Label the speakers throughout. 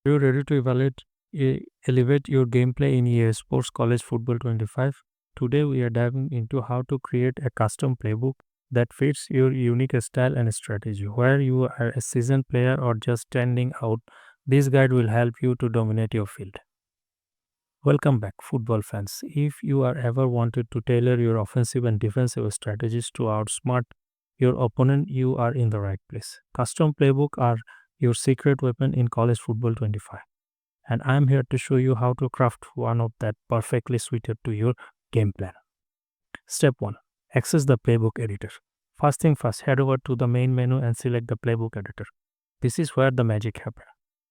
Speaker 1: Are you ready to elevate your gameplay in EA Sports College Football 25? Today we are diving into how to create a custom playbook that fits your unique style and strategy. Whether you are a seasoned player or just standing out, this guide will help you to dominate your field. Welcome back, football fans. If you are ever wanted to tailor your offensive and defensive strategies to outsmart your opponent, you are in the right place. Custom playbook are your secret weapon in college football 25, and I'm here to show you how to craft one of that perfectly suited to your game plan. Step 1. Access the playbook editor. First thing first, head over to the main menu and select the playbook editor. This is where the magic happens.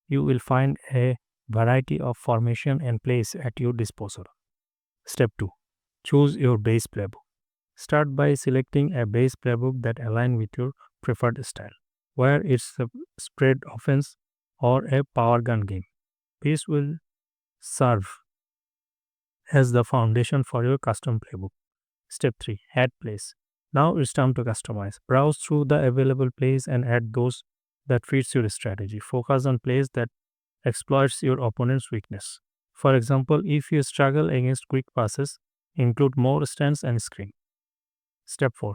Speaker 1: You will find a variety of formation and plays at your disposal. Step 2. Choose your base playbook. Start by selecting a base playbook that aligns with your preferred style, where it's a spread offense or a power gun game. This will serve as the foundation for your custom playbook. Step 3. Add plays. Now it's time to customize. Browse through the available plays and add those that fits your strategy. Focus on plays that exploits your opponent's weakness. For example, if you struggle against quick passes, include more stands and screen. Step 4.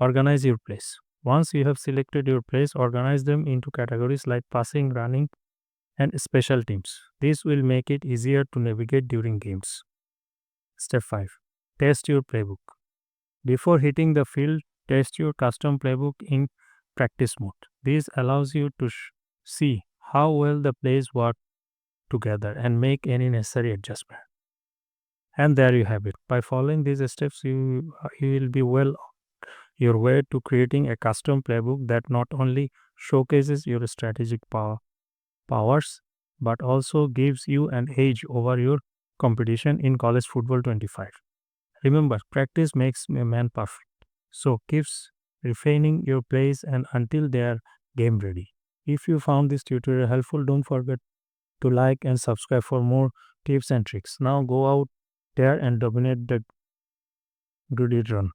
Speaker 1: Organize your plays. Once you have selected your plays, organize them into categories like passing, running, and special teams. This will make it easier to navigate during games. Step 5. Test your playbook. Before hitting the field, test your custom playbook in practice mode. This allows you to see how well the plays work together and make any necessary adjustment. And there you have it. By following these steps, you will be well your way to creating a custom playbook that not only showcases your strategic powers but also gives you an edge over your competition in college football 25. Remember, practice makes a man perfect. So keep refining your plays and until they are game ready. If you found this tutorial helpful, don't forget to like and subscribe for more tips and tricks. Now go out there and dominate the gridiron.